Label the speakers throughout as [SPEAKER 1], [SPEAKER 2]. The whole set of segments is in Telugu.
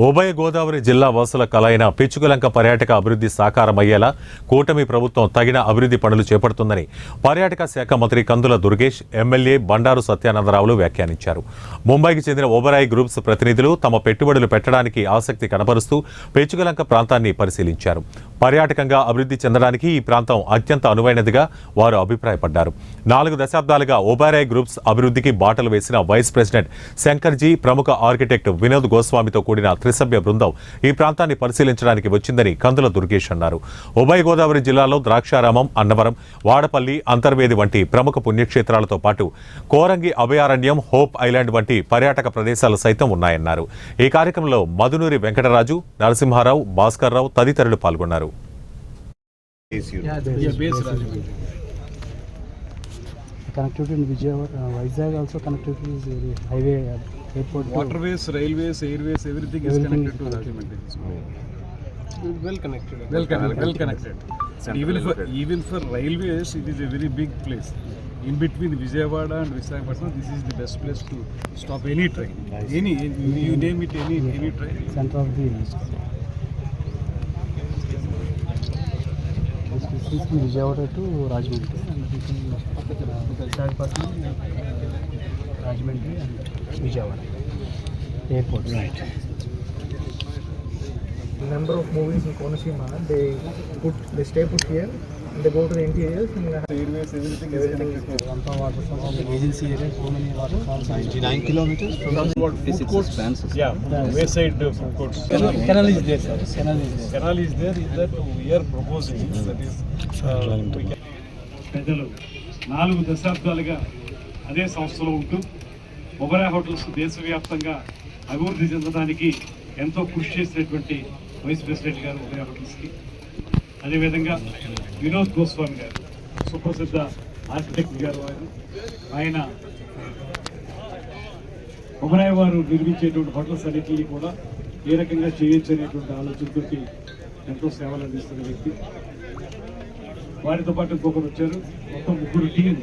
[SPEAKER 1] ఉభయ గోదావరి జిల్లా వాసుల కలైన పిచ్చుకలంక పర్యాటక అభివృద్ధి సాకారమయ్యేలా కూటమి ప్రభుత్వం తగిన అభివృద్ధి పనులు చేపడుతుందని పర్యాటక శాఖ మంత్రి కందుల దుర్గేష్ ఎమ్మెల్యే బండారు సత్యానందరావులు వ్యాఖ్యానించారు. ముంబైకి చెందిన ఓబెరాయ్ గ్రూప్స్ ప్రతినిధులు తమ పెట్టుబడులు పెట్టడానికి ఆసక్తి కనబరుస్తూ పిచ్చుకలంక ప్రాంతాన్ని పరిశీలించారు. పర్యాటకంగా అభివృద్ధి చెందడానికి ఈ ప్రాంతం అత్యంత అనువైనదిగా వారు అభిప్రాయపడ్డారు. 4 దశాబ్దాలుగా ఓబెరాయ్ గ్రూప్స్ అభివృద్ధికి బాటలు వేసిన వైస్ ప్రెసిడెంట్ శంకర్జీ, ప్రముఖ ఆర్కిటెక్ట్ వినోద్ గోస్వామితో కూడిన త్రిసభ్య బృందం ఈ ప్రాంతాన్ని పరిశీలించడానికి వచ్చిందని కందుల దుర్గేష్ అన్నారు. ఉభయ గోదావరి జిల్లాలో ద్రాక్షారామం, అన్నవరం, వాడపల్లి, అంతర్వేది వంటి ప్రముఖ పుణ్యక్షేత్రాలతో పాటు కోరంగి అభయారణ్యం, హోప్ ఐలాండ్ వంటి పర్యాటక ప్రదేశాలు సైతం ఉన్నాయన్నారు. ఈ కార్యక్రమంలో మధునూరి వెంకటరాజు, నరసింహారావు, భాస్కర్రావు తదితరులు పాల్గొన్నారు.
[SPEAKER 2] Connectivity in Vijayawada, Vizag also connectivity is very highway, airport.
[SPEAKER 3] Waterways, railways, airways, everything is connected to Rajahmundry.
[SPEAKER 4] Well connected.
[SPEAKER 3] Well connected. Even for railways, it is a very big place. In between Vijayawada and Visakhapatnam, this is the best place to stop any train. Any you name it, any train.
[SPEAKER 2] Center of the this is from Vijayawada to Rajahmundry, and Visakhapatnam, Rajahmundry and Vijayawada airport. Right.
[SPEAKER 4] Number of movies in Konaseema, they stay put here and they go to the interiors and
[SPEAKER 3] Airways, everything is connected to.
[SPEAKER 2] Rampa waterfall, agency area, so many waterfalls.
[SPEAKER 5] 99 kilometers from
[SPEAKER 3] Food courts. Yeah, wayside food courts.
[SPEAKER 2] Canal is there, sir. Canal is there.
[SPEAKER 3] Canal is there. Is that we are proposing? That is. పెద్దలు 4 దశాబ్దాలుగా అదే సంస్థలో ఉంటూ ఓబెరాయ్ హోటల్స్ దేశవ్యాప్తంగా అభివృద్ధి చెందడానికి ఎంతో కృషి చేసినటువంటి వైస్ ప్రెసిడెంట్ గారు ఓబెరాయ్ హోటల్స్కి, అదేవిధంగా వినోద్ గోస్వామి గారు సుప్రసిద్ధ ఆర్కిటెక్ట్ గారు, ఆయన ఓబెరాయ్ వారు నిర్మించేటువంటి హోటల్స్ అన్నింటినీ కూడా ఏ రకంగా చేయొచ్చు అనేటువంటి ఆలోచనతో ఎంతో సేవలు అందిస్తున్న వ్యక్తి. వారితో పాటు ఇంకొకరు వచ్చారు, మొత్తం 3 టీం,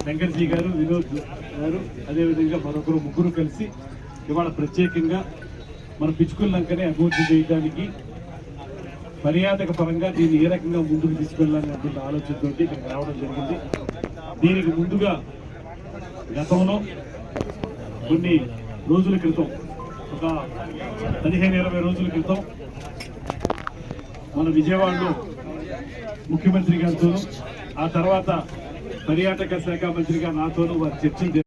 [SPEAKER 3] శంకర్జీ గారు, వినోద్ గారు, అదేవిధంగా మరొకరు 3 కలిసి ఇవాళ ప్రత్యేకంగా మన పిచ్చుకలంకనే అభివృద్ధి చేయడానికి పర్యాటక పరంగా దీన్ని ఏ రకంగా ముందుకు తీసుకెళ్లాలనేటువంటి ఆలోచనతో ఇక్కడికి రావడం జరిగింది. దీనికి ముందుగా గతంలో కొన్ని రోజుల క్రితం, ఒక 15-20 రోజుల క్రితం మన విజయవాడలో ముఖ్యమంత్రి గారితోనూ, ఆ తర్వాత పర్యాటక శాఖ మంత్రిగా నాతోనూ వారు చర్చించారు.